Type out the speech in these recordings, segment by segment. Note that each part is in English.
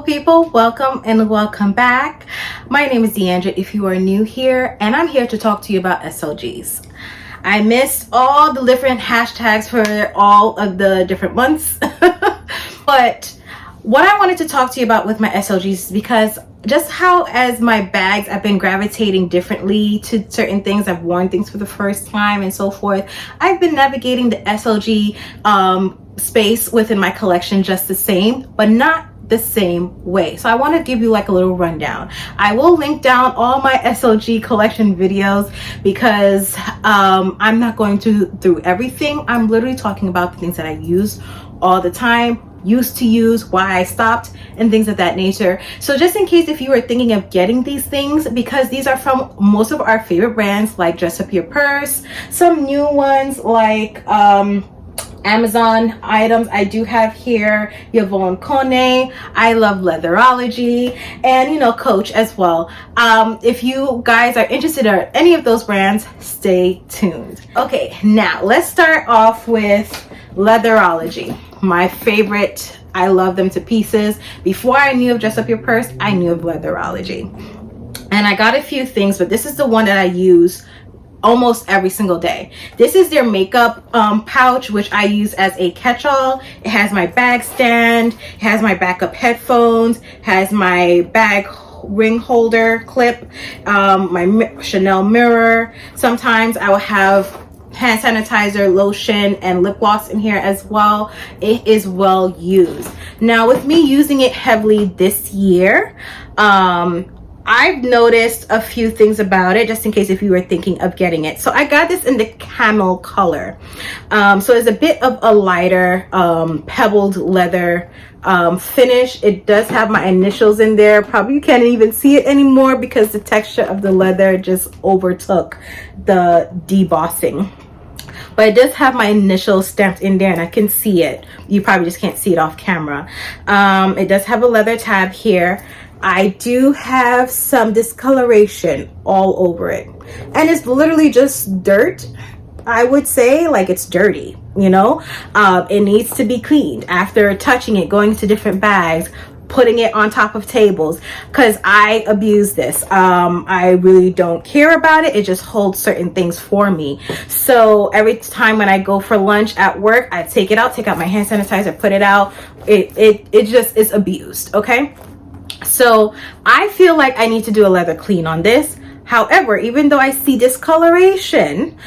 people, welcome and welcome back. My name is Deandra if you are new here, and I'm here to talk to you about SLGs. I missed all the different hashtags for all of the different months but what I wanted to talk to you about with my SLGs is because just how as my bags I've been gravitating differently to certain things. I've worn things for the first time and so forth. I've been navigating the SLG space within my collection just the same, but not the same way. So I want to give you like a little rundown. I will link down all my SLG collection videos because I'm not going through everything. I'm literally talking about the things that I use all the time, used to use, why I stopped, and things of that nature. So just in case if you are thinking of getting these things, because these are from most of our favorite brands like Dress Up Your Purse, some new ones like Amazon items I do have here, Yvonne Kone, I love Leatherology, and you know, Coach as well. If you guys are interested in any of those brands, stay tuned. Okay, now let's start off with Leatherology, my favorite. I love them to pieces. Before I knew of Dress Up Your Purse, I knew of Leatherology, and I got a few things, but this is the one that I use almost every single day. This is their makeup pouch, which I use as a catch-all. It has my bag stand, it has my backup headphones, has my bag ring holder clip, my Chanel mirror. Sometimes I will have hand sanitizer, lotion, and lip gloss in here as well. It is well used. Now with me using it heavily this year, I've noticed a few things about it, just in case if you were thinking of getting it. So I got this in the camel color. So it's a bit of a lighter pebbled leather finish. It does have my initials in there. Probably you can't even see it anymore because the texture of the leather just overtook the debossing. But it does have my initials stamped in there and I can see it. You probably just can't see it off camera. It does have a leather tab here. I do have some discoloration all over it, and it's literally just dirt. I would say like it's dirty, you know. It needs to be cleaned after touching it, going to different bags, putting it on top of tables, because I abuse this. I really don't care about it. It just holds certain things for me. So every time when I go for lunch at work, I take it out, take out my hand sanitizer, put it out. It just is abused. Okay, so I feel like I need to do a leather clean on this. However, even though I see discoloration,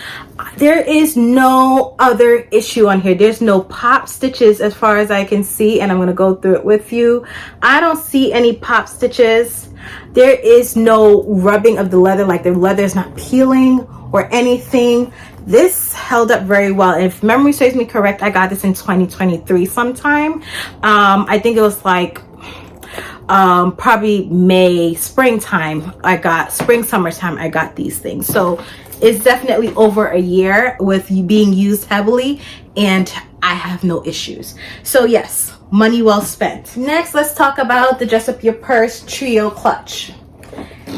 there is no other issue on here. There's no pop stitches as far as I can see, and I'm going to go through it with you. I don't see any pop stitches. There is no rubbing of the leather, like the leather is not peeling or anything. This held up very well. And if memory serves me correct, I got this in 2023 sometime. I think it was like probably May, springtime. Summertime I got these things. So it's definitely over a year with being used heavily, and I have no issues. So yes, money well spent. Next, let's talk about the Dress Up Your Purse Trio Clutch.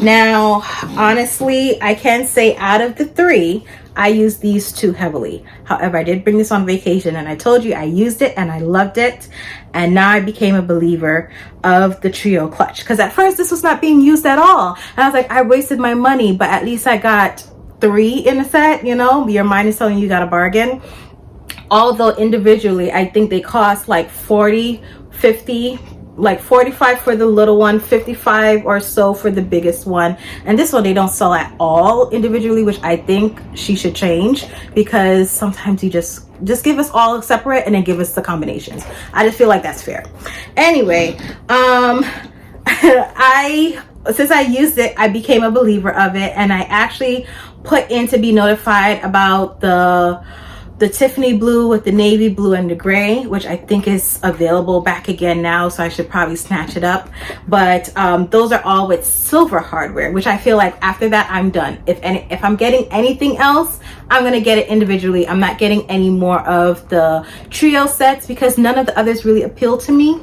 Now, honestly, I can say out of the three, I use these two heavily. However, I did bring this on vacation, and I told you I used it and I loved it. And now I became a believer of the Trio Clutch, because at first this was not being used at all. And I was like, I wasted my money, but at least I got three in a set, you know. Your mind is telling you got a bargain. Although individually, I think they cost like 40, 50, like 45 for the little one, 55 or so for the biggest one. And this one they don't sell at all individually, which I think she should change, because sometimes you just give us all separate and then give us the combinations. I just feel like that's fair. Anyway, since I used it, I became a believer of it, and I actually put in to be notified about the Tiffany blue with the navy blue and the gray, which I think is available back again now, so I should probably snatch it up. But those are all with silver hardware, which I feel like after that I'm done. If I'm getting anything else, I'm gonna get it individually. I'm not getting any more of the trio sets because none of the others really appeal to me.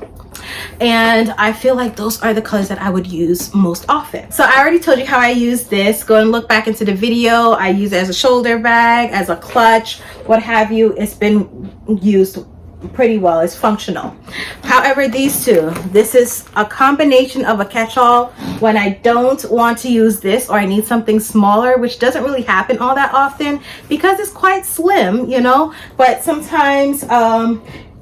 And I feel like those are the colors that I would use most often. So I already told you how I use this. Go and look back into the video. I use it as a shoulder bag, as a clutch, what have you. It's been used pretty well. It's functional. However, these two, this is a combination of a catch-all when I don't want to use this or I need something smaller, which doesn't really happen all that often because it's quite slim, you know, but sometimes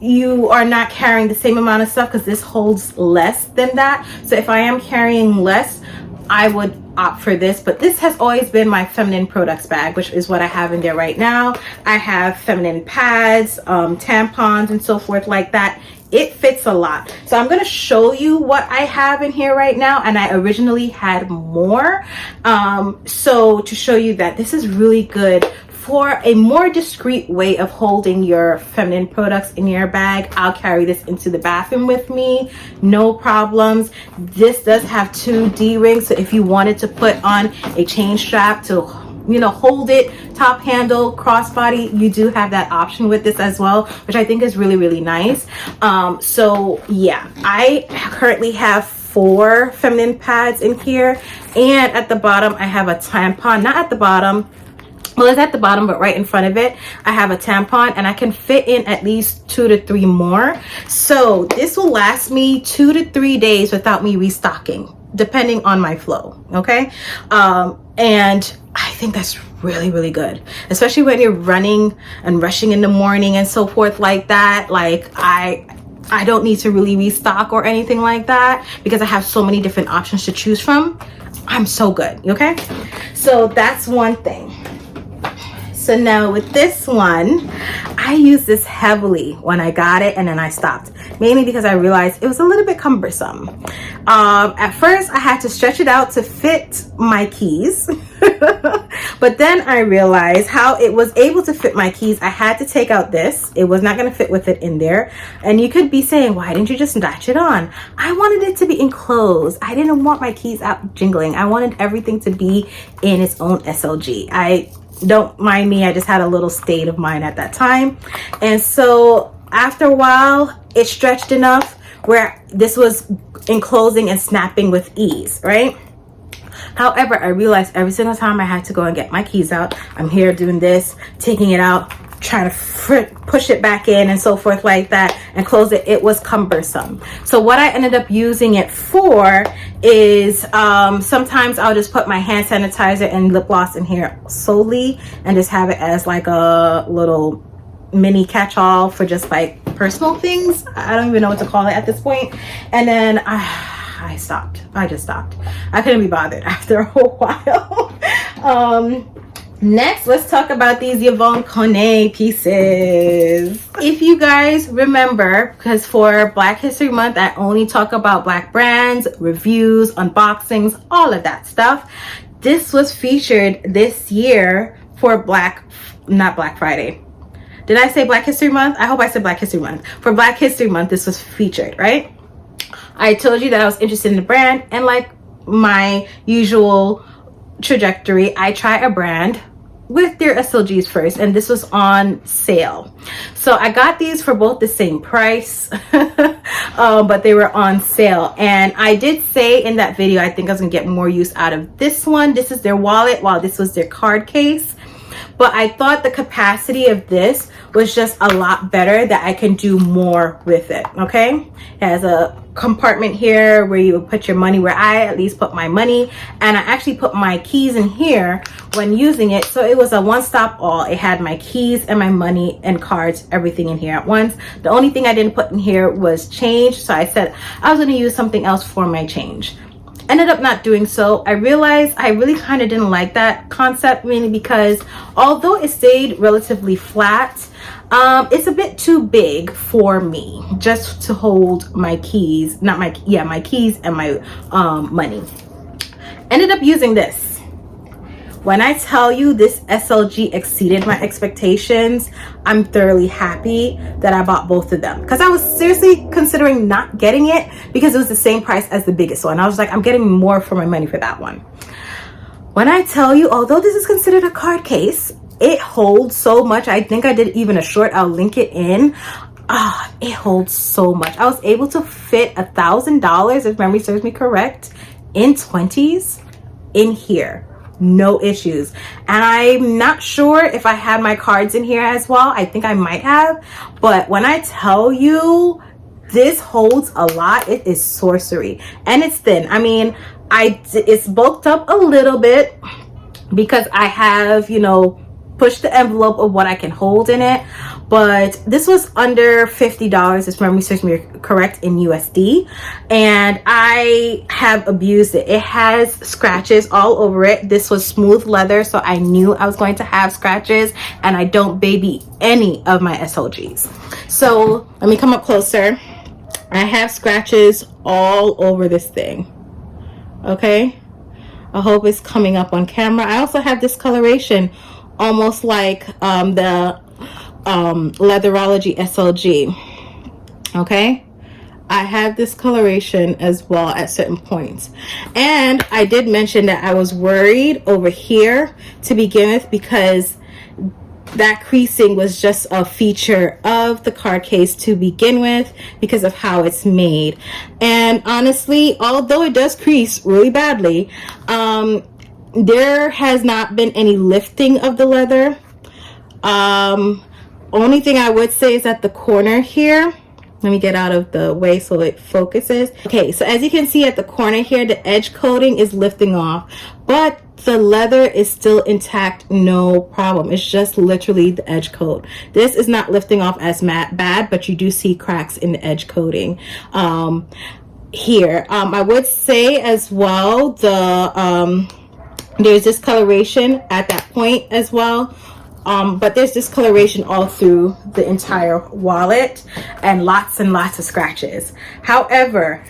you are not carrying the same amount of stuff because this holds less than that. So if I am carrying less, I would opt for this, but this has always been my feminine products bag, which is what I have in there right now. I have feminine pads, tampons, and so forth like that. It fits a lot. So I'm going to show you what I have in here right now, and I originally had more. So to show you that this is really good for a more discreet way of holding your feminine products in your bag. I'll carry this into the bathroom with me, no problems. This does have 2 D-rings, so if you wanted to put on a chain strap to, you know, hold it, top handle, crossbody, you do have that option with this as well, which I think is really, really nice. So yeah, I currently have 4 feminine pads in here, and at the bottom I have a tampon. Not at the bottom, well, it's at the bottom, but right in front of it I have a tampon, and I can fit in at least 2 to 3 more. So this will last me 2 to 3 days without me restocking, depending on my flow. Okay, and I think that's really, really good, especially when you're running and rushing in the morning and so forth like that. Like I don't need to really restock or anything like that because I have so many different options to choose from. I'm so good. Okay, so that's one thing. So now with this one, I used this heavily when I got it, and then I stopped, mainly because I realized it was a little bit cumbersome. At first I had to stretch it out to fit my keys, but then I realized how it was able to fit my keys. I had to take out this. It was not going to fit with it in there. And you could be saying, why didn't you just latch it on? I wanted it to be enclosed. I didn't want my keys out jingling. I wanted everything to be in its own SLG. Don't mind me, I just had a little state of mind at that time. And so after a while, it stretched enough where this was enclosing and snapping with ease, right? However, I realized every single time I had to go and get my keys out, I'm here doing this, taking it out, trying to push it back in and so forth like that, and close it. It was cumbersome. So what I ended up using it for is sometimes I'll just put my hand sanitizer and lip gloss in here solely and just have it as like a little mini catch-all for just like personal things. I don't even know what to call it at this point. And then I stopped. I just stopped. I couldn't be bothered after a while. Next, let's talk about these Yvonne Kone pieces. If you guys remember, because for Black History Month, I only talk about Black brands, reviews, unboxings, all of that stuff. This was featured this year for not Black Friday. Did I say Black History Month? I hope I said Black History Month. For Black History Month, this was featured, right? I told you that I was interested in the brand, and like my usual trajectory, I try a brand with their SLGs first, and this was on sale. So I got these for both the same price, but they were on sale. And I did say in that video, I think I was gonna get more use out of this one. This is their wallet, while this was their card case. But I thought the capacity of this was just a lot better, that I can do more with it. Okay, it has a compartment here where you would put your money, where I at least put my money, and I actually put my keys in here when using it. So it was a one-stop all. It had my keys and my money and cards, everything in here at once. The only thing I didn't put in here was change, so I said I was going to use something else for my change. Ended up not doing so. I realized I really kind of didn't like that concept, mainly because although it stayed relatively flat, it's a bit too big for me just to hold my keys, my keys and my money. Ended up using this. When I tell you this SLG exceeded my expectations, I'm thoroughly happy that I bought both of them, because I was seriously considering not getting it because it was the same price as the biggest one. I was like, I'm getting more for my money for that one. When I tell you, although this is considered a card case, it holds so much. I think I did even a short, I'll link it in. It holds so much. I was able to fit $1,000, if memory serves me correct, in 20s in here no issues. And I'm not sure if I had my cards in here as well. I think I might have, but when I tell you this holds a lot, it is sorcery. And it's thin. I mean, it's bulked up a little bit because I have, you know, pushed the envelope of what I can hold in it, but this was under $50, if memory serves me correct, in USD, and I have abused it. It has scratches all over it. This was smooth leather, so I knew I was going to have scratches, and I don't baby any of my SLGs. So let me come up closer. I have scratches all over this thing. Okay, I hope it's coming up on camera. I also have discoloration, almost like the Leatherology SLG. Okay, I have discoloration as well at certain points. And I did mention that I was worried over here to begin with because that creasing was just a feature of the card case to begin with because of how it's made. And honestly, although it does crease really badly, there has not been any lifting of the leather. Only thing I would say is at the corner here, let me get out of the way so it focuses. Okay, so as you can see at the corner here, the edge coating is lifting off, but the leather is still intact, no problem. It's just literally the edge coat. This is not lifting off as bad, but you do see cracks in the edge coating here. I would say as well, there's discoloration at that point as well. But there's discoloration all through the entire wallet and lots of scratches. However,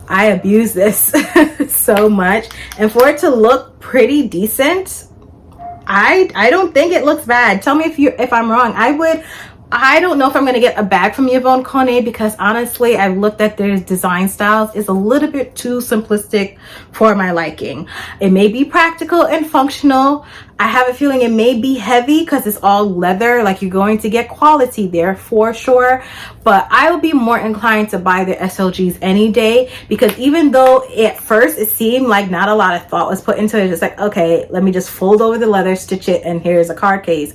I abuse this so much, and for it to look pretty decent, I don't think it looks bad. Tell me if I'm wrong. I don't know if I'm going to get a bag from Yvonne Kone because honestly, I've looked at their design styles. It's a little bit too simplistic for my liking. It may be practical and functional. I have a feeling it may be heavy because it's all leather. Like, you're going to get quality there for sure. But I will be more inclined to buy their SLGs any day, because even though at first it seemed like not a lot of thought was put into it, just like, okay, let me just fold over the leather, stitch it, and here's a card case.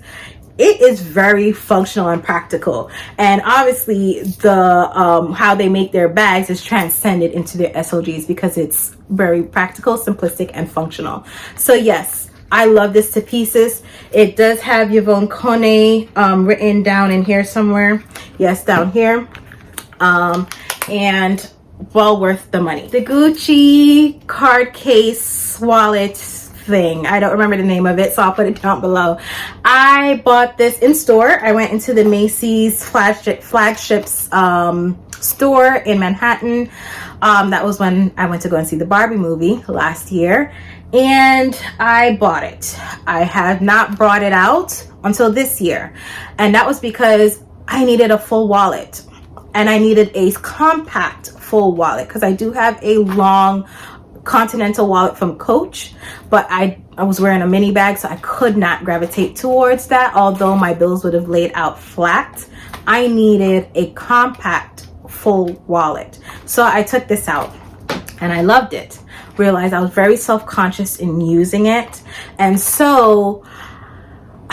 It is very functional and practical, and obviously the how they make their bags is transcended into their SLGs because it's very practical, simplistic, and functional. So yes, I love this to pieces. It does have Yvonne Kone written down in here somewhere. Yes, down here. And well worth the money. The Gucci card case wallet thing, I don't remember the name of it, so I'll put it down below. I bought this in store. I went into the Macy's flagships store in Manhattan. That was when I went to go and see the Barbie movie last year, and I bought it. I have not brought it out until this year, and that was because I needed a full wallet, and I needed a compact full wallet because I do have a long Continental wallet from Coach, but I was wearing a mini bag, so I could not gravitate towards that. Although my bills would have laid out flat, I needed a compact full wallet. So I took this out and I loved it. Realized I was very self-conscious in using it, and so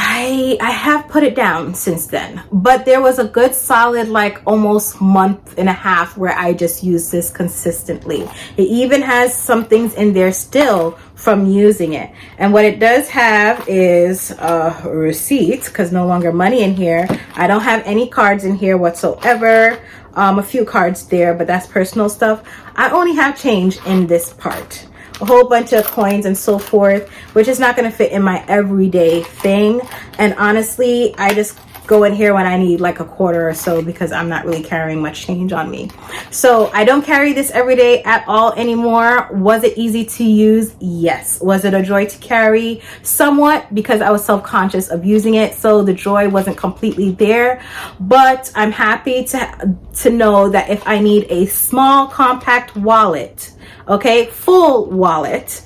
I have put it down since then. But there was a good solid like almost month and a half where I just used this consistently. It even has some things in there still from using it, and what it does have is a receipt because no longer money in here. I don't have any cards in here whatsoever. A few cards there, but that's personal stuff. I only have change in this part, a whole bunch of coins and so forth, which is not going to fit in my everyday thing. And honestly, I just go in here when I need like a quarter or so because I'm not really carrying much change on me. So I don't carry this every day at all anymore. Was it easy to use? Yes. Was it a joy to carry? Somewhat, because I was self-conscious of using it, so the joy wasn't completely there. But I'm happy to know that if I need a small compact wallet, okay, full wallet,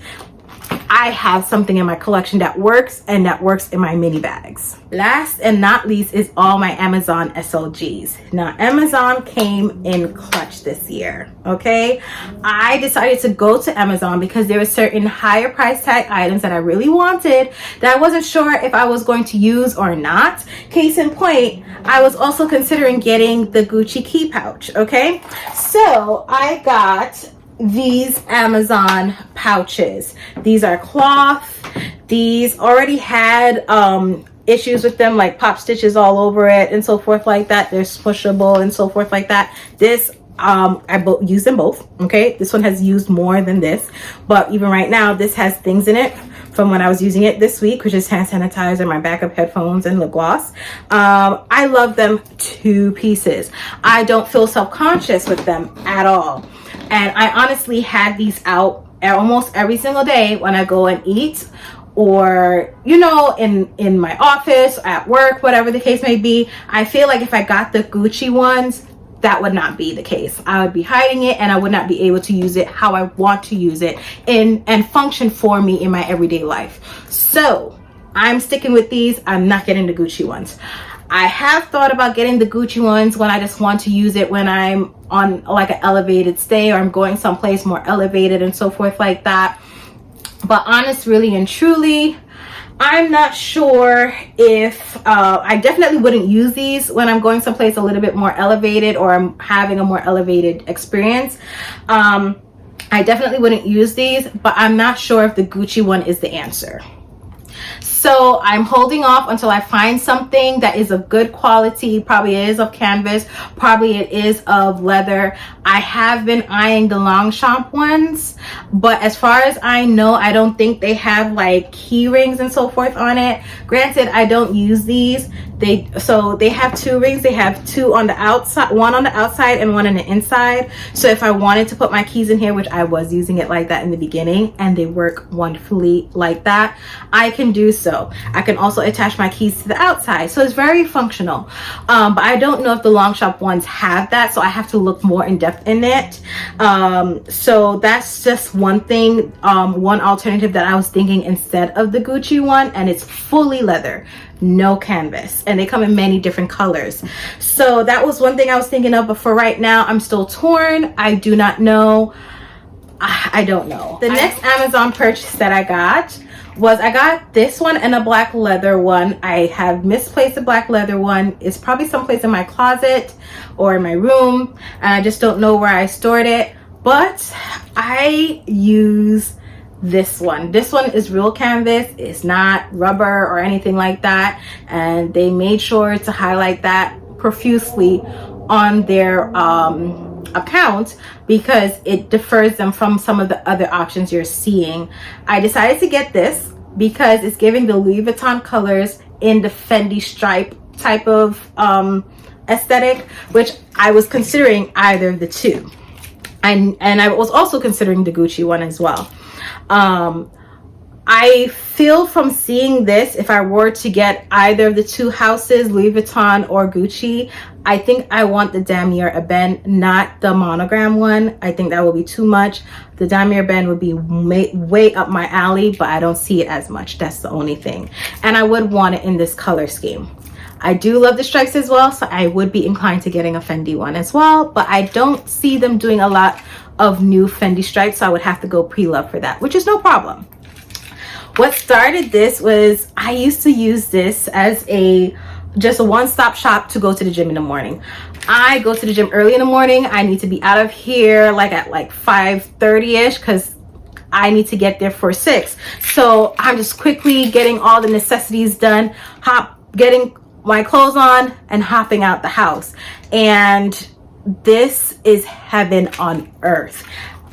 I have something in my collection that works, and that works in my mini bags. Last and not least is all my Amazon SLGs. Now, Amazon came in clutch this year, okay? I decided to go to Amazon because there were certain higher price tag items that I really wanted that I wasn't sure if I was going to use or not. Case in point, I was also considering getting the Gucci key pouch, okay? So I got these Amazon pouches. These are cloth. These already had issues with them, like pop stitches all over it and so forth like that. They're smushable and so forth like that. This I use them both, okay? This one has used more than this, but even right now this has things in it from when I was using it this week, which is hand sanitizer, my backup headphones, and lip gloss. I love them to pieces. I don't feel self-conscious with them at all. And I honestly had these out almost every single day when I go and eat, or, you know, in my office, at work, whatever the case may be. I feel like if I got the Gucci ones, that would not be the case. I would be hiding it, and I would not be able to use it how I want to use it and function for me in my everyday life. So I'm sticking with these. I'm not getting the Gucci ones. I have thought about getting the Gucci ones when I just want to use it when I'm on like an elevated stay, or I'm going someplace more elevated and so forth like that. But honest, really and truly, I'm not sure if I definitely wouldn't use these when I'm going someplace a little bit more elevated, or I'm having a more elevated experience. I definitely wouldn't use these, but I'm not sure if the Gucci one is the answer. So I'm holding off until I find something that is of good quality. Probably it is of canvas, probably it is of leather. I have been eyeing the Longchamp ones, but as far as I know, I don't think they have like key rings and so forth on it. Granted, I don't use these. They have two rings. They have two on the outside, one on the outside and one on the inside. So if I wanted to put my keys in here, which I was using it like that in the beginning, and they work wonderfully like that, I can do so. I can also attach my keys to the outside, so it's very functional. But I don't know if the Longchamp ones have that, so I have to look more in depth in it. So that's just one thing, one alternative that I was thinking instead of the Gucci one, and it's fully leather, no canvas, and they come in many different colors. So that was one thing I was thinking of, but for right now I'm still torn. I do not know. I don't know. The next Amazon purchase that I got was, I got this one and a black leather one. I have misplaced the black leather one. It's probably someplace in my closet or in my room, and I just don't know where I stored it. But I use this one. This one is real canvas. It's not rubber or anything like that, and they made sure to highlight that profusely on their account because it differs them from some of the other options you're seeing. I decided to get this because it's giving the Louis Vuitton colors in the Fendi stripe type of aesthetic, which I was considering either of the two, and I was also considering the Gucci one as well. I feel from seeing this, if I were to get either of the two houses, Louis Vuitton or Gucci, I think I want the Damier Ebene, not the monogram one. I think that will be too much. The Damier Ebene would be way up my alley, but I don't see it as much. That's the only thing. And I would want it in this color scheme. I do love the stripes as well, so I would be inclined to getting a Fendi one as well, but I don't see them doing a lot of new Fendi stripes, so I would have to go pre-love for that, which is no problem. What started this was, I used to use this as just a one-stop shop to go to the gym in the morning. I go to the gym early in the morning. I need to be out of here like at 5:30ish because I need to get there for 6. So I'm just quickly getting all the necessities done, getting my clothes on and hopping out the house. And this is heaven on earth.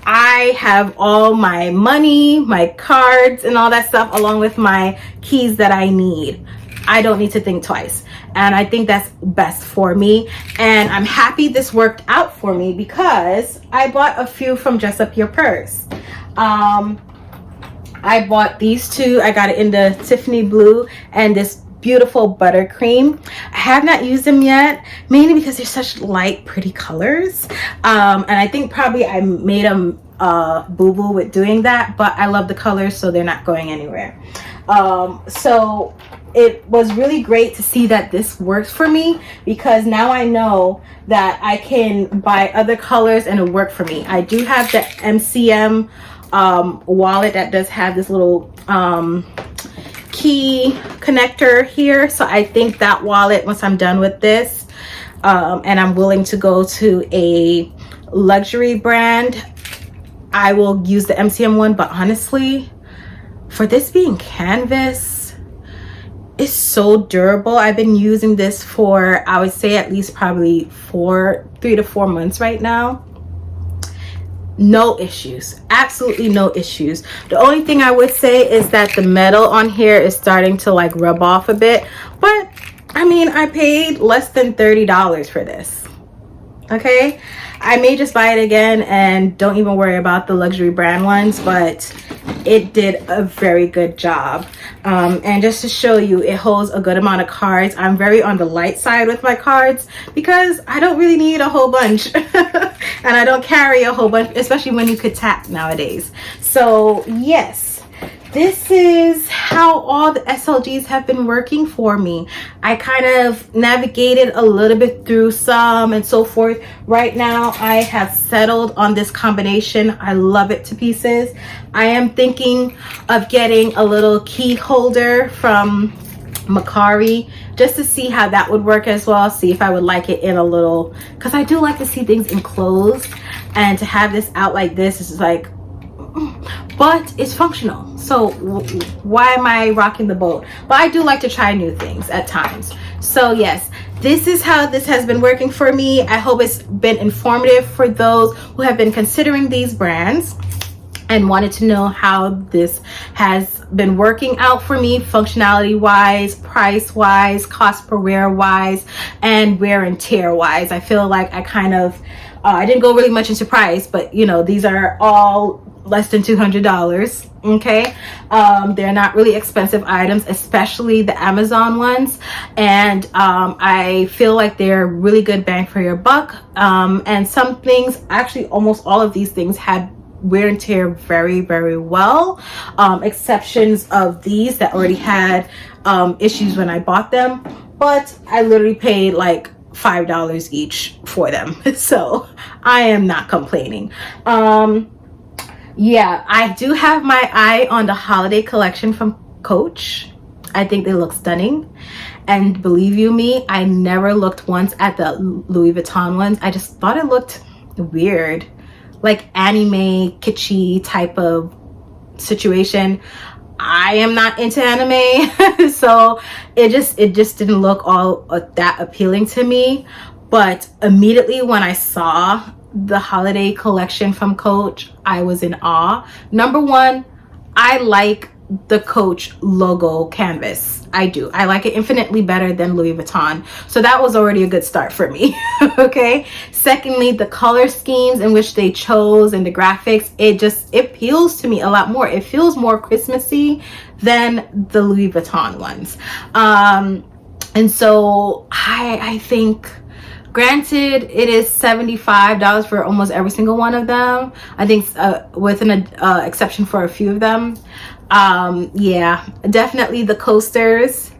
I have all my money, my cards, and all that stuff, along with my keys that I need. I don't need to think twice. And I think that's best for me. And I'm happy this worked out for me because I bought a few from Dress Up Your Purse. I bought these two. I got it in the Tiffany blue and this beautiful buttercream. I have not used them yet, mainly because they're such light, pretty colors. And I think probably I made them boo-boo with doing that, but I love the colors, so they're not going anywhere. So it was really great to see that this works for me, because now I know that I can buy other colors and it'll work for me. I do have the MCM wallet that does have this little key connector here, so I think that wallet, once I'm done with this and I'm willing to go to a luxury brand, I will use the MCM one. But honestly, for this being canvas, it's so durable. I've been using this for, I would say, at least probably 3 to 4 months right now. No issues, absolutely no issues. The only thing I would say is that the metal on here is starting to like rub off a bit, but I mean, I paid less than $30 for this. Okay, I may just buy it again and don't even worry about the luxury brand ones, but it did a very good job. And just to show you, it holds a good amount of cards. I'm very on the light side with my cards because I don't really need a whole bunch and I don't carry a whole bunch, especially when you could tap nowadays. So yes, this is how all the SLGs have been working for me. I kind of navigated a little bit through some and so forth. Right now, I have settled on this combination. I love it to pieces. I am thinking of getting a little key holder from Macari just to see how that would work as well. See if I would like it in a little, because I do like to see things enclosed, and to have this out like this is like, but it's functional, so why am I rocking the boat? But I do like to try new things at times. So yes, this is how this has been working for me. I hope it's been informative for those who have been considering these brands and wanted to know how this has been working out for me, functionality wise, price wise, cost per wear wise, and wear and tear wise. I feel like I kind of I didn't go really much into price, but you know, these are all less than $200. Okay, they're not really expensive items, especially the Amazon ones, and I feel like they're really good bang for your buck. And some things, actually almost all of these things, had wear and tear very, very well. Exceptions of these that already had issues when I bought them, but I literally paid like $5 each for them, so I am not complaining. Yeah, I do have my eye on the holiday collection from Coach. I think they look stunning, and believe you me, I never looked once at the Louis Vuitton ones. I just thought it looked weird, like anime kitschy type of situation. I am not into anime, so it just didn't look all that appealing to me. But immediately when I saw the holiday collection from Coach, I was in awe. Number one, I like the Coach logo canvas. I do. I like it infinitely better than Louis Vuitton. So that was already a good start for me. Okay. Secondly, the color schemes in which they chose and the graphics, it appeals to me a lot more. It feels more Christmassy than the Louis Vuitton ones. And so I think, granted, it is $75 for almost every single one of them. I think with an exception for a few of them. Yeah, definitely the coasters,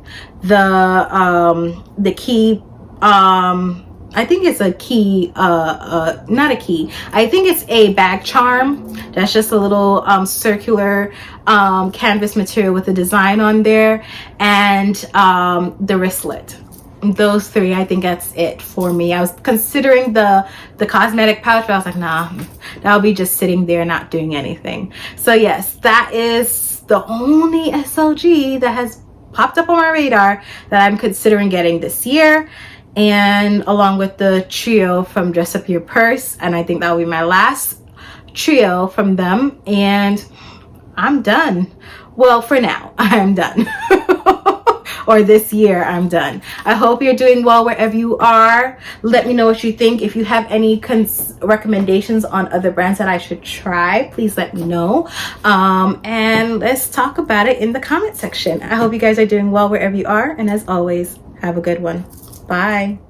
the key, I think it's a key, not a key, I think it's a bag charm. That's just a little circular canvas material with a design on there, and the wristlet. Those three, I think that's it for me. I was considering the cosmetic pouch, but I was like, nah, that'll be just sitting there not doing anything. So yes, that is the only SLG that has popped up on my radar that I'm considering getting this year, and along with the trio from Dress Up Your Purse, and I think that will be my last trio from them, and I'm done. Well, for now, I'm done. or this year I'm done. I hope you're doing well wherever you are. Let me know what you think. If you have any recommendations on other brands that I should try, please let me know. And let's talk about it in the comment section. I hope you guys are doing well wherever you are. And as always, have a good one. Bye.